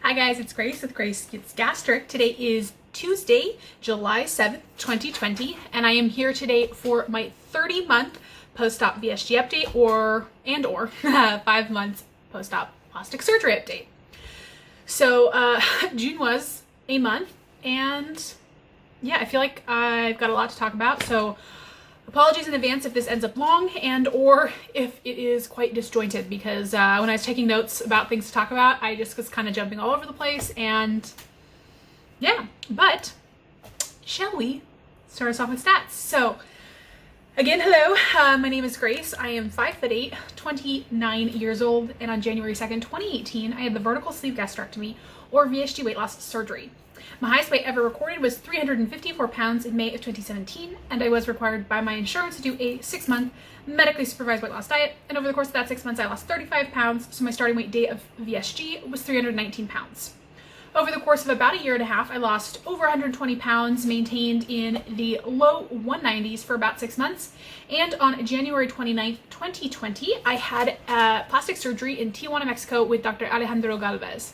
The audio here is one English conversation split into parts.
Hi guys, it's Grace with Grace Gets Gastric. Today is Tuesday, July 7th, 2020, and I am here today for my 30-month post-op VSG update or 5 months post-op plastic surgery update. So June was a month, and yeah, I feel like I've got a lot to talk about, so apologies in advance if this ends up long and or if it is quite disjointed, because when I was taking notes about things to talk about, I just was kind of jumping all over the place. And yeah, but shall we start us off with stats? So again, hello, my name is Grace. I am 5'8", 29 years old, and on January 2nd, 2018, I had the vertical sleeve gastrectomy or VSG weight loss surgery. My highest weight ever recorded was 354 pounds in May of 2017, and I was required by my insurance to do a 6-month medically supervised weight loss diet, and over the course of that 6 months I lost 35 pounds, so my starting weight day of VSG was 319 pounds. Over the course of about a year and a half, I lost over 120 pounds, maintained in the low 190s for about 6 months, and on January 29th, 2020, I had plastic surgery in Tijuana, Mexico with Dr. Alejandro Galvez.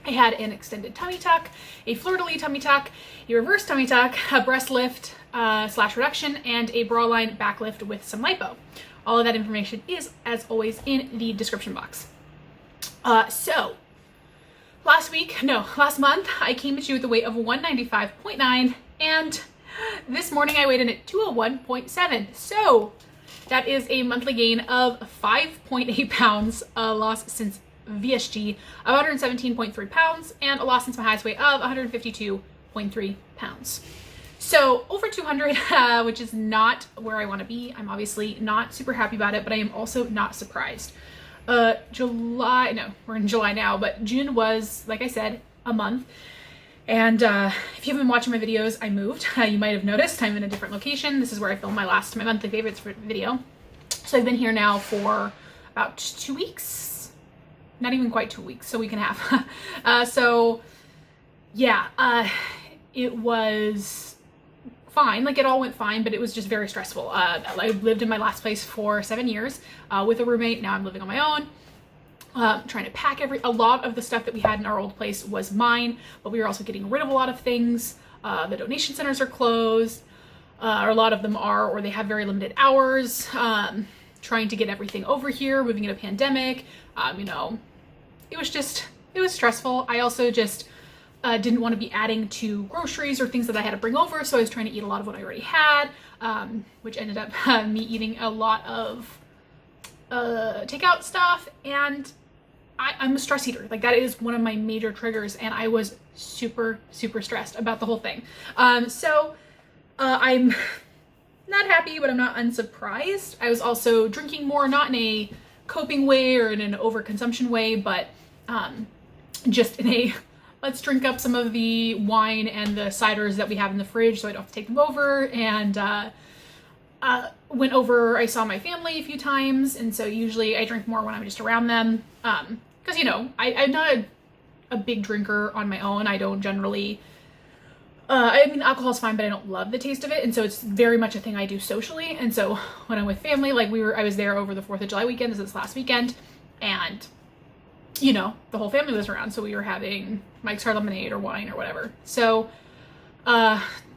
I had an extended tummy tuck, a fleur-de-lis tummy tuck, a reverse tummy tuck, a breast lift / reduction, and a bra line back lift with some lipo. All of that information is, as always, in the description box. So last month, I came at you with a weight of 195.9, and this morning I weighed in at 201.7. So that is a monthly gain of 5.8 pounds lost since VSG of 117.3 pounds, and a loss since my highest weight of 152.3 pounds. So over 200, which is not where I want to be. I'm obviously not super happy about it, but I am also not surprised. We're in July now, but June was, like I said, a month. And if you haven't been watching my videos, I moved. You might have noticed I'm in a different location. This is where I filmed my monthly favorites video. So I've been here now for about 2 weeks. Not even quite 2 weeks, so a week and a half. So yeah, it was fine. Like, it all went fine, but it was just very stressful. I lived in my last place for 7 years with a roommate. Now I'm living on my own. Trying to pack a lot of the stuff that we had in our old place was mine, but we were also getting rid of a lot of things. The donation centers are closed, or a lot of them are, or they have very limited hours. Trying to get everything over here, moving in a pandemic, it was stressful. I also just didn't want to be adding to groceries or things that I had to bring over, so I was trying to eat a lot of what I already had, which ended up me eating a lot of takeout stuff, and I'm a stress eater. Like, that is one of my major triggers, and I was super, super stressed about the whole thing. So I'm not happy, but I'm not unsurprised. I was also drinking more, not in a coping way or in an overconsumption way, but just in a let's drink up some of the wine and the ciders that we have in the fridge so I don't have to take them over. And went over, I saw my family a few times, and so usually I drink more when I'm just around them, because I'm not a big drinker on my own. I don't generally alcohol's fine, but I don't love the taste of it, and so it's very much a thing I do socially. And so when I'm with family, like I was there over the 4th of July weekend, this last weekend, and the whole family was around, so we were having Mike's Hard Lemonade or wine or whatever. So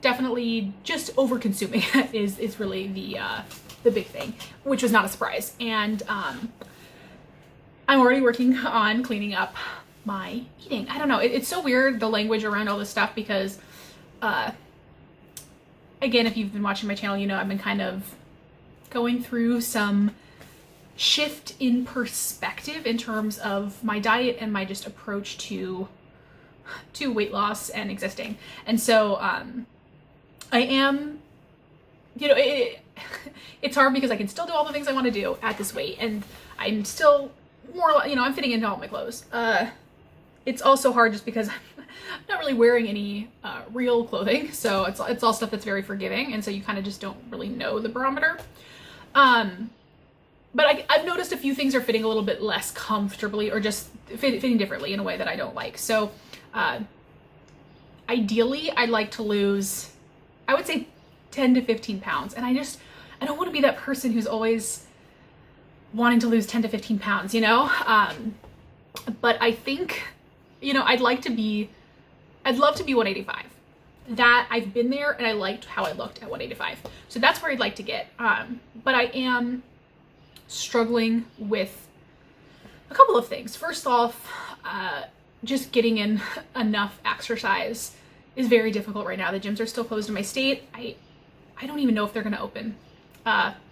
definitely just over consuming is really the big thing, which was not a surprise. And I'm already working on cleaning up my eating. I don't know, it's so weird, the language around all this stuff, because again, if you've been watching my channel, I've been kind of going through some shift in perspective in terms of my diet and my just approach to weight loss and existing. And so I am, it's hard because I can still do all the things I want to do at this weight, and I'm still more, I'm fitting into all my clothes. It's also hard just because I'm not really wearing any real clothing, so it's all stuff that's very forgiving, and so you kind of just don't really know the barometer. But I've noticed a few things are fitting a little bit less comfortably, or just fitting differently in a way that I don't like. So ideally, I'd like to lose, I would say 10 to 15 pounds, and I don't want to be that person who's always wanting to lose 10 to 15 pounds, But I think you know, I'd love to be 185. That I've been there and I liked how I looked at 185. So that's where I'd like to get. But I am struggling with a couple of things. First off, just getting in enough exercise is very difficult right now. The gyms are still closed in my state. I don't even know if they're going to open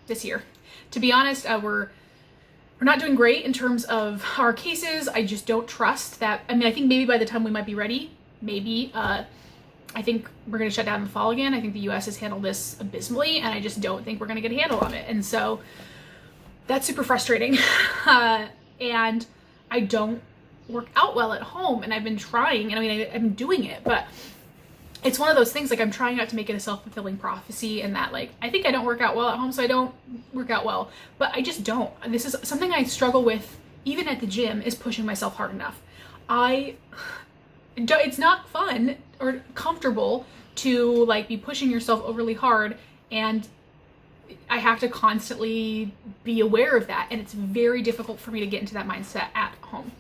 this year. To be honest, we're not doing great in terms of our cases. I just don't trust that. I mean, I think maybe by the time we might be ready, maybe, I think we're going to shut down in the fall again. I think the US has handled this abysmally, and I just don't think we're going to get a handle on it. And so that's super frustrating. And I don't work out well at home, and I've been trying, and I mean, I'm doing it, but it's one of those things, like, I'm trying not to make it a self-fulfilling prophecy, and that, like, I think I don't work out well at home, so I don't work out well, but I just don't. This is something I struggle with even at the gym, is pushing myself hard enough. It's not fun or comfortable to, like, be pushing yourself overly hard, and I have to constantly be aware of that, and it's very difficult for me to get into that mindset at home.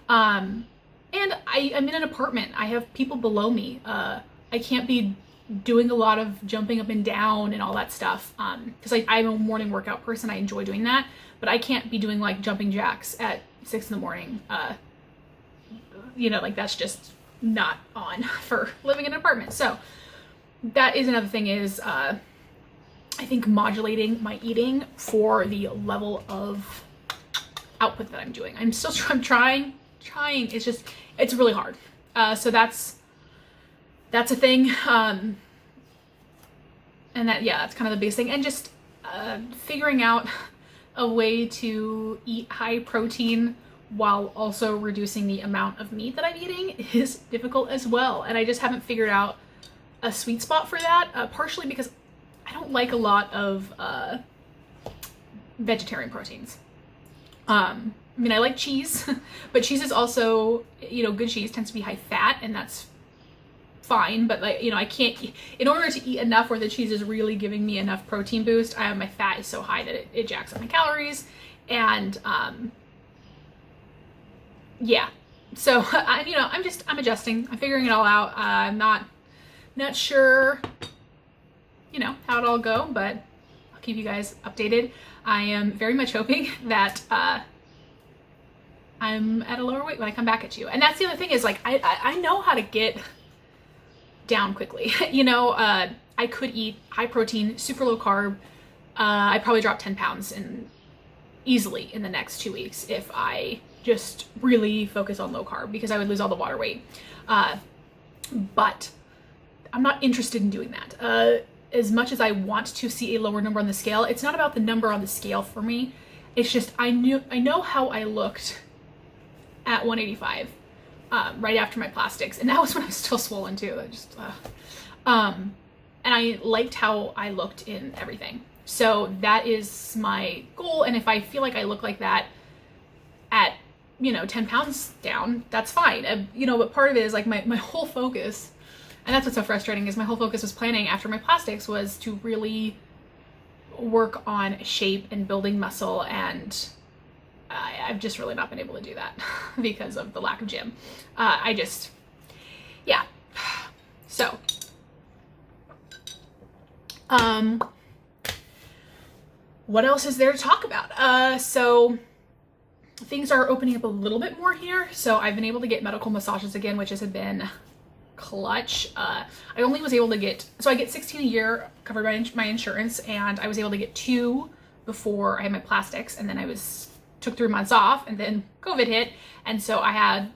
And I'm in an apartment. I have people below me. I can't be doing a lot of jumping up and down and all that stuff, because I'm a morning workout person. I enjoy doing that, but I can't be doing, like, jumping jacks at 6 in the morning. You know, like, that's just not on for living in an apartment. So that is another thing, is I think modulating my eating for the level of output that I'm doing. I'm trying. It's really hard. So that's a thing. And that's kind of the biggest thing. And just figuring out a way to eat high protein while also reducing the amount of meat that I'm eating is difficult as well. And I just haven't figured out a sweet spot for that, partially because I don't like a lot of vegetarian proteins. I mean, I like cheese, but cheese is also, you know, good cheese tends to be high fat, and that's fine, but, like, you know, I can't, in order to eat enough where the cheese is really giving me enough protein boost, my fat is so high that it jacks up my calories, and yeah, so I'm adjusting, I'm figuring it all out. I'm not sure, you know, how it'll all go, but I'll keep you guys updated. I am very much hoping that I'm at a lower weight when I come back at you. And that's the other thing, is, like, I know how to get down quickly. You know, I could eat high protein, super low carb. I probably drop 10 pounds easily in the next 2 weeks if I just really focus on low carb, because I would lose all the water weight. But I'm not interested in doing that. As much as I want to see a lower number on the scale, it's not about the number on the scale for me. It's just, I know how I looked at 185 right after my plastics, and that was when I was still swollen too. And I liked how I looked in everything. So that is my goal, and if I feel like I look like that at, you know, 10 pounds down, that's fine. You know, but part of it is, like, my whole focus, and that's what's so frustrating, is my whole focus was planning after my plastics was to really work on shape and building muscle, and I've just really not been able to do that because of the lack of gym. Yeah. So, what else is there to talk about? So things are opening up a little bit more here. So I've been able to get medical massages again, which has been clutch. I only was able to get, so I get 16 a year covered by my insurance, and I was able to get 2 before I had my plastics, and then took 3 months off, and then COVID hit, and so I had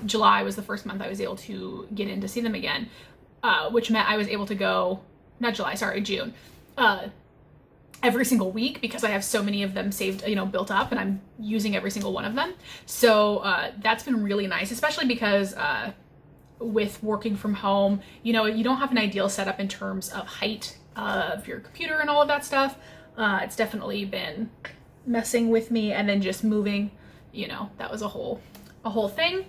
July was the first month I was able to get in to see them again, which meant I was able to go, June, every single week, because I have so many of them saved, you know, built up, and I'm using every single one of them. So that's been really nice, especially because with working from home, you know, you don't have an ideal setup in terms of height of your computer and all of that stuff. It's definitely been messing with me, and then just moving, you know, that was a whole thing.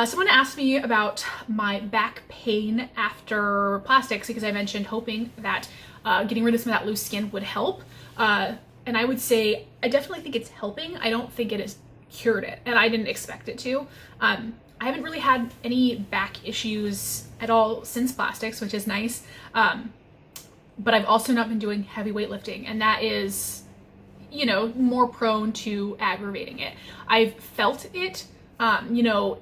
Someone asked me about my back pain after plastics, because I mentioned hoping that getting rid of some of that loose skin would help. And I would say I definitely think it's helping. I don't think it is cured it, and I didn't expect it to. I haven't really had any back issues at all since plastics, which is nice. But I've also not been doing heavy weightlifting, and that is, you know, more prone to aggravating it. I've felt it, you know,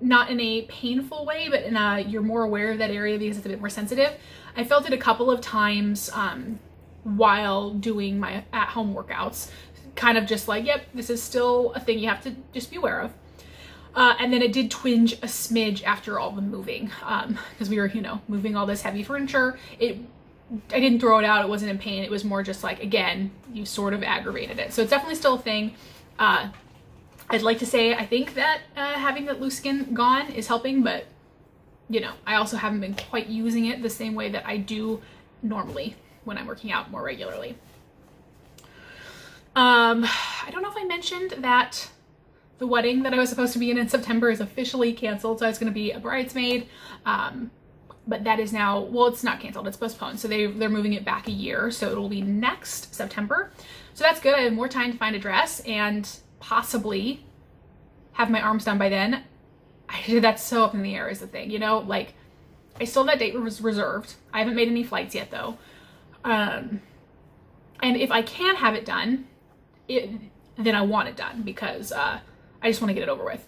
not in a painful way, but in a, you're more aware of that area because it's a bit more sensitive. I felt it a couple of times while doing my at-home workouts, kind of just like, yep, this is still a thing you have to just be aware of. And then it did twinge a smidge after all the moving, because we were, you know, moving all this heavy furniture. I didn't throw it out. It wasn't in pain. It was more just like, again, you sort of aggravated it. So it's definitely still a thing. I'd like to say I think that having that loose skin gone is helping, but you know, I also haven't been quite using it the same way that I do normally when I'm working out more regularly. I don't know if I mentioned that the wedding that I was supposed to be in September is officially canceled. So I was going to be a bridesmaid. But that is now, well, it's not canceled, it's postponed. So they're moving it back a year. So it'll be next September. So that's good. I have more time to find a dress and possibly have my arms done by then. That's so up in the air is the thing, you know, like I still, that date was reserved. I haven't made any flights yet though. And if I can have it done, then I want it done because I just want to get it over with.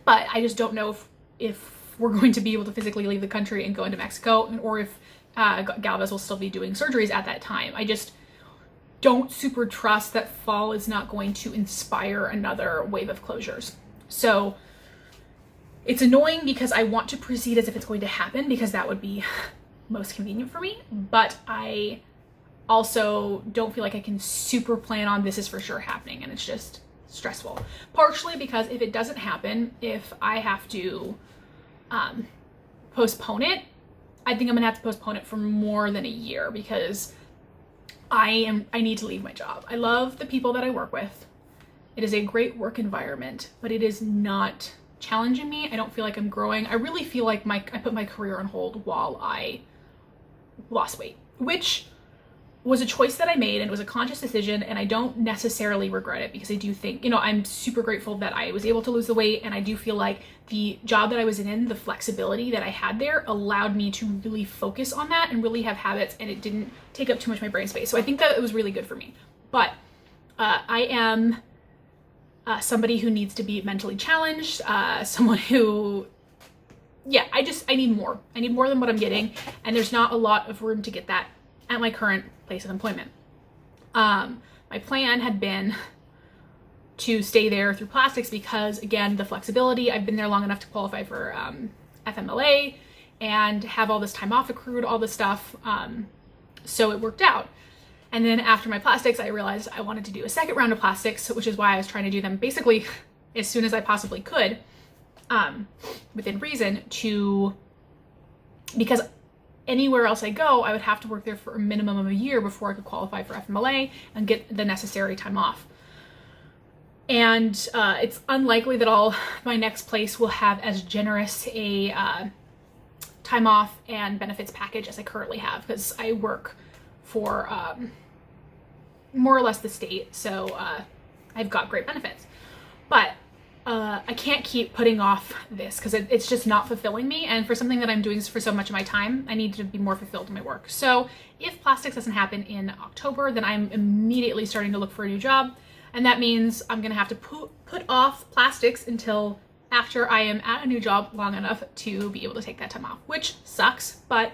But I just don't know if we're going to be able to physically leave the country and go into Mexico, or if Galvez will still be doing surgeries at that time. I just don't super trust that fall is not going to inspire another wave of closures. So it's annoying because I want to proceed as if it's going to happen because that would be most convenient for me. But I also don't feel like I can super plan on this is for sure happening, and it's just stressful. Partially because if it doesn't happen, if I have to postpone it, I think I'm gonna have to postpone it for more than a year because I need to leave my job. I love the people that I work with. It is a great work environment, but it is not challenging me. I don't feel like I'm growing. I really feel like I put my career on hold while I lost weight, which was a choice that I made and it was a conscious decision, and I don't necessarily regret it because I do think, you know, I'm super grateful that I was able to lose the weight, and I do feel like the job that I was in, the flexibility that I had there allowed me to really focus on that and really have habits, and it didn't take up too much of my brain space. So I think that it was really good for me. But I am somebody who needs to be mentally challenged, someone who, yeah, I need more. I need more than what I'm getting, and there's not a lot of room to get that at my current place of employment. My plan had been to stay there through plastics because, again, the flexibility. I've been there long enough to qualify for FMLA and have all this time off accrued, all this stuff. So it worked out. And then after my plastics, I realized I wanted to do a second round of plastics, which is why I was trying to do them basically as soon as I possibly could, within reason, because anywhere else I go, I would have to work there for a minimum of a year before I could qualify for FMLA and get the necessary time off. And it's unlikely that my next place will have as generous a time off and benefits package as I currently have, because I work for more or less the state, so I've got great benefits. But I can't keep putting off this because it's just not fulfilling me, and for something that I'm doing for so much of my time, I need to be more fulfilled in my work. So if plastics doesn't happen in October, then I'm immediately starting to look for a new job, and that means I'm gonna have to put off plastics until after I am at a new job long enough to be able to take that time off, which sucks, but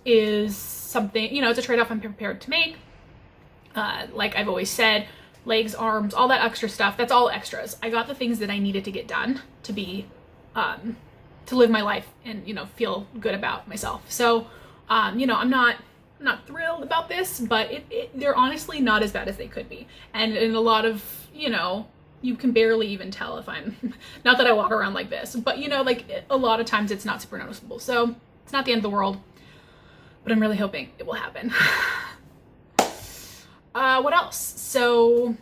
is something, you know, it's a trade-off I'm prepared to make. Like I've always said, legs, arms, all that extra stuff, that's all extras. I got the things that I needed to get done to be, to live my life and, you know, feel good about myself. So, you know, I'm not thrilled about this, but they're honestly not as bad as they could be. And in a lot of, you know, you can barely even tell if I'm, not that I walk around like this, but you know, like a lot of times it's not super noticeable. So it's not the end of the world, but I'm really hoping it will happen. What else? So,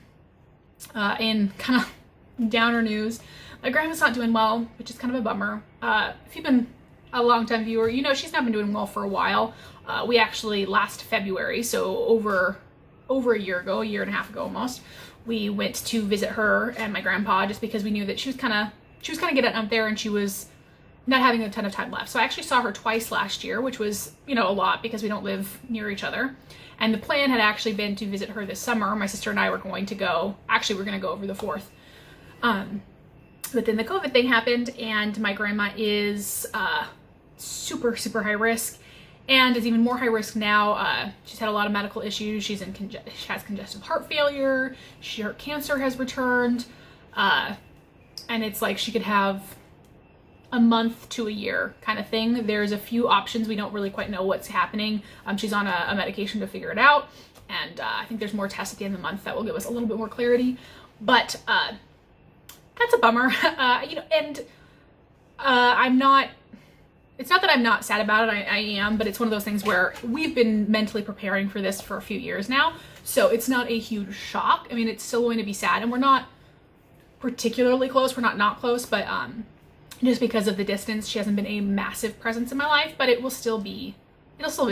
in kind of downer news, my grandma's not doing well, which is kind of a bummer. If you've been a long-time viewer, you know she's not been doing well for a while. We actually last February, so over a year ago, a year and a half ago almost, we went to visit her and my grandpa just because we knew that she was kind of getting up there and she was not having a ton of time left. So I actually saw her twice last year, which was, you know, a lot because we don't live near each other. And the plan had actually been to visit her this summer. My sister and I were going to go. Actually, we're going to go over the 4th. But then the COVID thing happened, and my grandma is super, super high risk, and is even more high risk now. She's had a lot of medical issues. She has congestive heart failure. Her cancer has returned. And it's like she could have a month to a year kind of thing. There's a few options. We don't really quite know what's happening. She's on a medication to figure it out. And I think there's more tests at the end of the month that will give us a little bit more clarity. But that's a bummer. You know, and it's not that I'm not sad about it. I am, but it's one of those things where we've been mentally preparing for this for a few years now. So it's not a huge shock. I mean, it's still going to be sad, and we're not particularly close. We're not close, but just because of the distance, she hasn't been a massive presence in my life, but it'll still be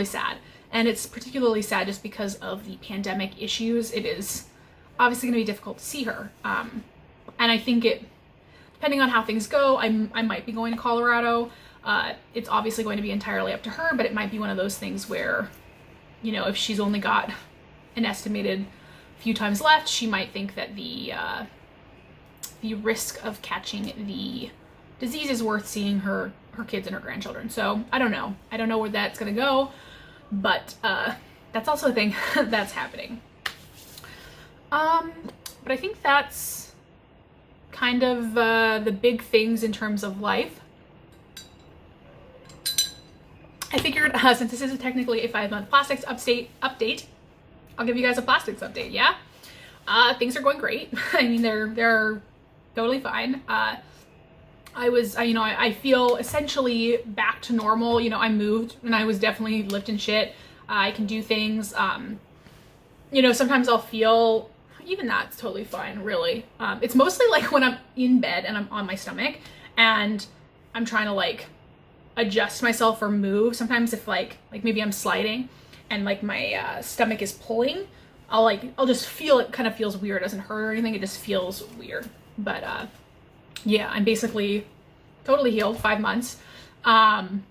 sad. And it's particularly sad just because of the pandemic issues. It is obviously going to be difficult to see her. And I think depending on how things go, I might be going to Colorado. It's obviously going to be entirely up to her, but it might be one of those things where, you know, if she's only got an estimated few times left, she might think that the risk of catching the disease is worth seeing her kids and her grandchildren. So I don't know. I don't know where that's going to go, but that's also a thing that's happening. But I think that's kind of the big things in terms of life. I figured since this is technically a 5-month plastics update, I'll give you guys a plastics update. Yeah, things are going great. I mean, they're totally fine. I feel essentially back to normal. You know, I moved and I was definitely lifting shit. I can do things. You know, sometimes I'll feel, even that's totally fine, really. It's mostly like when I'm in bed and I'm on my stomach and I'm trying to like adjust myself or move. Sometimes if like maybe I'm sliding and like my stomach is pulling, I'll just feel it kind of feels weird. It doesn't hurt or anything. It just feels weird. But yeah, I'm basically totally healed. 5 months. I'm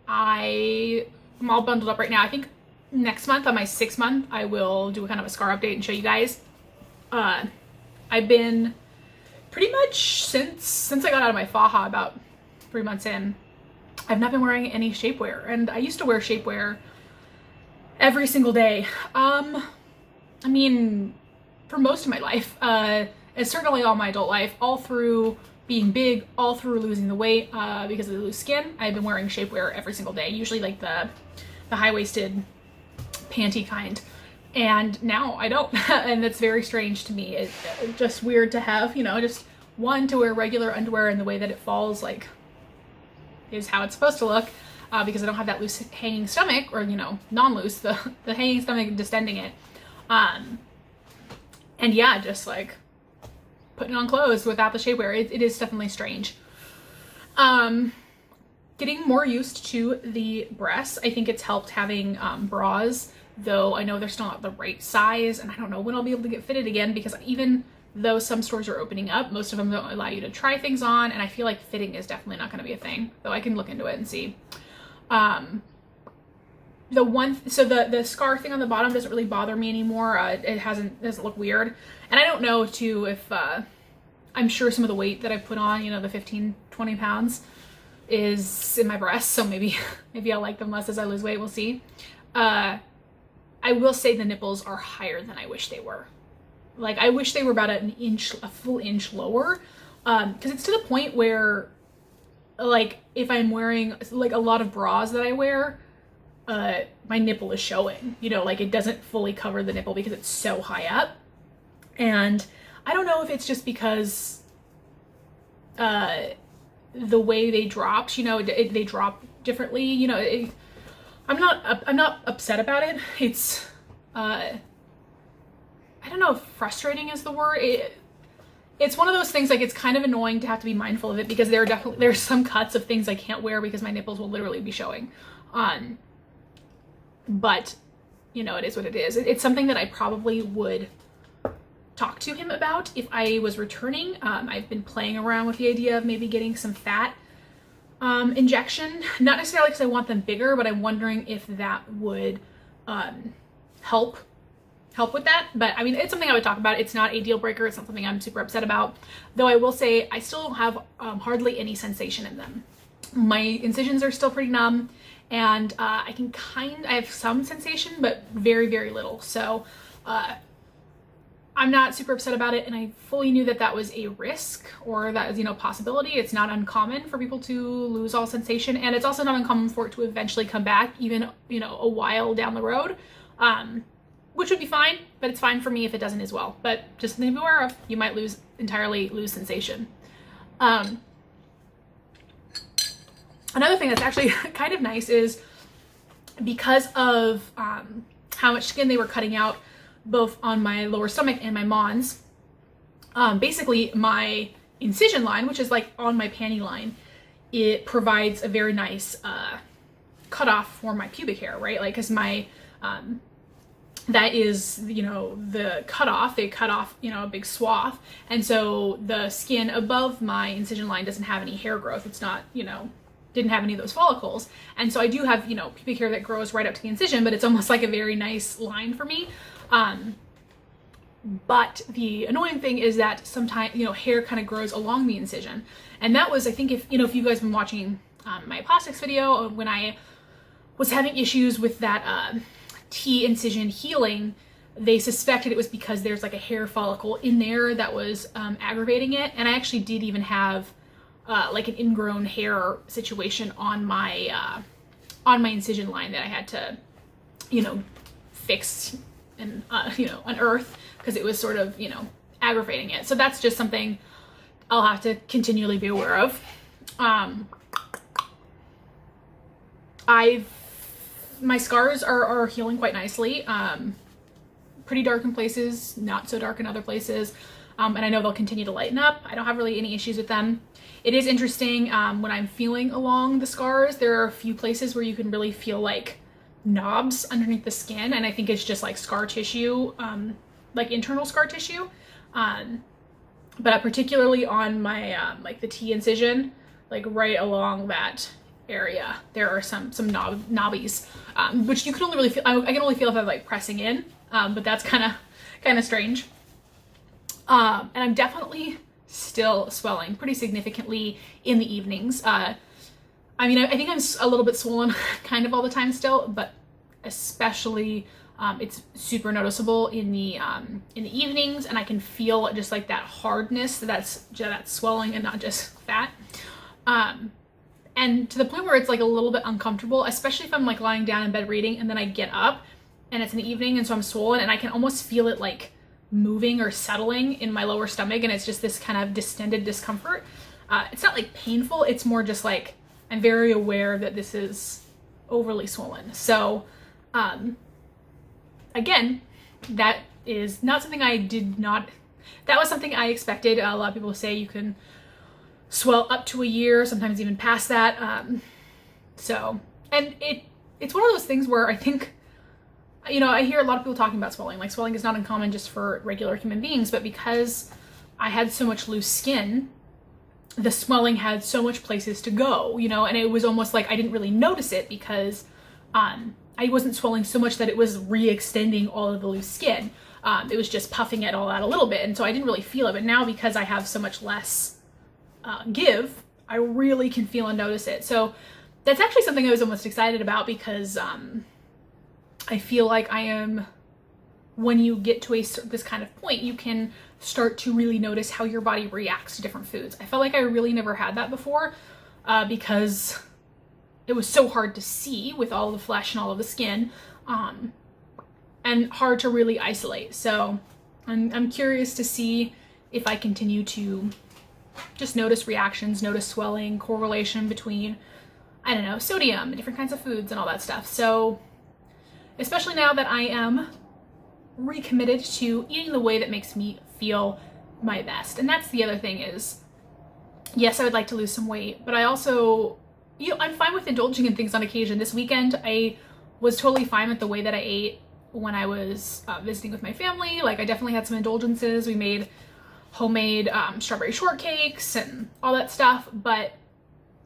all bundled up right now. I think next month on my 6th month, I will do a kind of a scar update and show you guys. I've been pretty much since I got out of my faja about 3 months in, I've not been wearing any shapewear, and I used to wear shapewear every single day. I mean, for most of my life, and certainly all my adult life, all through being big, all through losing the weight, because of the loose skin, I've been wearing shapewear every single day, usually like the high-waisted panty kind. And now I don't, and that's very strange to me. It's just weird to have, you know, just one, to wear regular underwear and the way that it falls, like, is how it's supposed to look, because I don't have that loose hanging stomach, or, you know, non-loose, the hanging stomach distending it. And yeah, just like putting on clothes without the shapewear, it is definitely strange. Getting more used to the breasts. I think it's helped having bras, though I know they're still not the right size, and I don't know when I'll be able to get fitted again, because even though some stores are opening up, most of them don't allow you to try things on, and I feel like fitting is definitely not going to be a thing, though I can look into it and see. The scar thing on the bottom doesn't really bother me anymore. It doesn't look weird, and I don't know too if I'm sure some of the weight that I put on, you know, the 15-20 pounds is in my breasts, so maybe I'll like them less as I lose weight. We'll see. I will say the nipples are higher than I wish they were. Like, I wish they were about a full inch lower, because it's to the point where, like, if I'm wearing like a lot of bras that I wear, my nipple is showing, you know, like it doesn't fully cover the nipple because it's so high up. And I don't know if it's just because the way they dropped, you know, they drop differently, you know. I'm not upset about it. It's I don't know if frustrating is the word. It's one of those things, like, it's kind of annoying to have to be mindful of it, because there's some cuts of things I can't wear because my nipples will literally be showing. But, you know, it is what it is. It's something that I probably would talk to him about if I was returning. I've been playing around with the idea of maybe getting some fat injection, not necessarily because I want them bigger, but I'm wondering if that would help with that. But I mean, it's something I would talk about. It's not a deal breaker. It's not something I'm super upset about, though I will say I still don't have hardly any sensation in them. My incisions are still pretty numb, and I have some sensation, but very, very little. So I'm not super upset about it, and I fully knew that that was a risk, or that is, possibility. It's not uncommon for people to lose all sensation, and it's also not uncommon for it to eventually come back, even, a while down the road, which would be fine, but it's fine for me if it doesn't as well. But just something to be aware of, you might entirely lose sensation. Another thing that's actually kind of nice is because of how much skin they were cutting out, both on my lower stomach and my mons, basically my incision line, which is like on my panty line, it provides a very nice cutoff for my pubic hair, right? Like, because my that is, the cutoff, they cut off, a big swath, and so the skin above my incision line doesn't have any hair growth. It's not, didn't have any of those follicles, and so I do have, pubic hair that grows right up to the incision, but it's almost like a very nice line for me. But the annoying thing is that sometimes, hair kind of grows along the incision. And that was, I think, if you guys have been watching my plastics video, when I was having issues with that T incision healing, they suspected it was because there's like a hair follicle in there that was aggravating it. And I actually did even have like an ingrown hair situation on my incision line that I had to, fix and unearth, because it was sort of aggravating it. So that's just something I'll have to continually be aware of. My scars are healing quite nicely. Pretty dark in places, not so dark in other places, and I know they'll continue to lighten up. I don't have really any issues with them. It is interesting, when I'm feeling along the scars, there are a few places where you can really feel like knobs underneath the skin, and I think it's just like scar tissue, like internal scar tissue, but particularly on my like the T incision, like right along that area, there are some knobbies, which you can only really feel. I can only feel if I'm like pressing in, but that's kind of strange. And I'm definitely still swelling pretty significantly in the evenings. I mean, I think I'm a little bit swollen kind of all the time still, but especially it's super noticeable in the evenings, and I can feel just like that hardness, that's swelling and not just fat. And to the point where it's like a little bit uncomfortable, especially if I'm like lying down in bed reading and then I get up and it's in the evening and so I'm swollen and I can almost feel it like moving or settling in my lower stomach, and it's just this kind of distended discomfort. It's not like painful, it's more just like I'm very aware that this is overly swollen. So again, that is not something that was something I expected. A lot of people say you can swell up to a year, sometimes even past that. And it's one of those things where I think, I hear a lot of people talking about swelling. Like, swelling is not uncommon just for regular human beings, but because I had so much loose skin, the swelling had so much places to go, and it was almost like I didn't really notice it because I wasn't swelling so much that it was re-extending all of the loose skin. It was just puffing it all out a little bit, and so I didn't really feel it. But now, because I have so much less give, I really can feel and notice it. So that's actually something I was almost excited about, because I feel like when you get to this kind of point, you can start to really notice how your body reacts to different foods. I felt like I really never had that before, because it was so hard to see with all the flesh and all of the skin, and hard to really isolate. So I'm curious to see if I continue to just notice reactions, notice swelling, correlation between, I don't know, sodium, different kinds of foods and all that stuff. So especially now that I am recommitted to eating the way that makes me feel my best. And that's the other thing is, yes, I would like to lose some weight, but I also, I'm fine with indulging in things on occasion. This weekend, I was totally fine with the way that I ate. when I was visiting with my family. Like I definitely had some indulgences. We made homemade strawberry shortcakes and all that stuff. But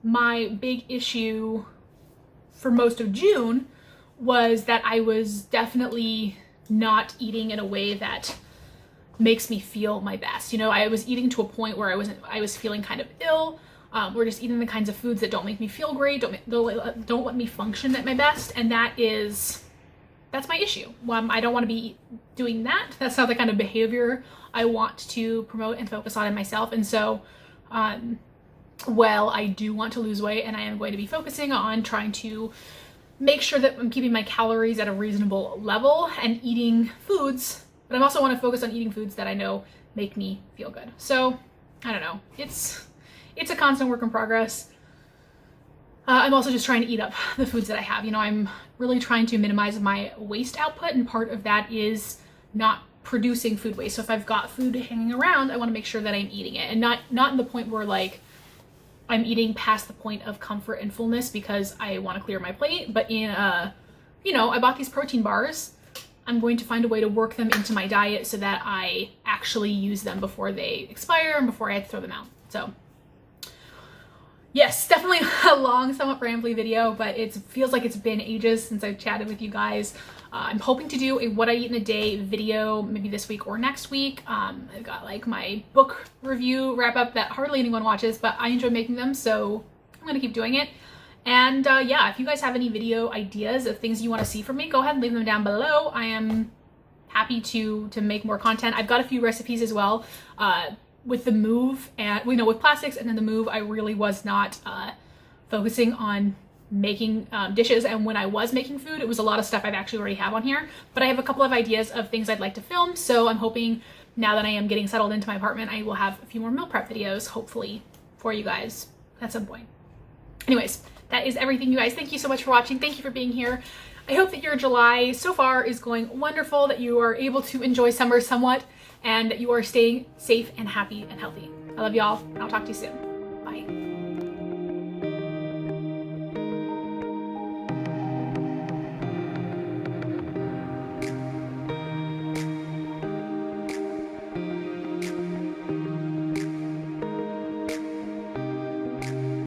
my big issue for most of June was that I was definitely not eating in a way that makes me feel my best. You know, I was eating to a point where I was feeling kind of ill. We're just eating the kinds of foods that don't make me feel great, don't let me function at my best, and that's my issue. I don't want to be doing that. That's not the kind of behavior I want to promote and focus on in myself. And so, well, I do want to lose weight, and I am going to be focusing on trying to make sure that I'm keeping my calories at a reasonable level and eating foods, but I also want to focus on eating foods that I know make me feel good. So, I don't know. It's a constant work in progress. I'm also just trying to eat up the foods that I have. You know, I'm really trying to minimize my waste output, and part of that is not producing food waste. So if I've got food hanging around, I want to make sure that I'm eating it, and not in the point where like I'm eating past the point of comfort and fullness because I want to clear my plate, but in you know, I bought these protein bars. I'm going to find a way to work them into my diet so that I actually use them before they expire and before I have to throw them out. So yes, definitely a long, somewhat rambly video, but it feels like it's been ages since I've chatted with you guys. I'm hoping to do a what I eat in a day video maybe this week or next week. I've got like my book review wrap up that hardly anyone watches, but I enjoy making them, so I'm gonna keep doing it. And yeah, if you guys have any video ideas of things you want to see from me, go ahead and leave them down below. I am happy to make more content. I've got a few recipes as well. With the move and, you know, with plastics and then the move, I really was not focusing on making dishes, and when I was making food, it was a lot of stuff I've actually already have on here, but I have a couple of ideas of things I'd like to film, so I'm hoping now that I am getting settled into my apartment, I will have a few more meal prep videos, hopefully, for you guys at some point. Anyways, that is everything, you guys. Thank you so much for watching. Thank you for being here. I hope that your July so far is going wonderful, that you are able to enjoy summer somewhat, and that you are staying safe and happy and healthy. I love y'all, and I'll talk to you soon. Bye.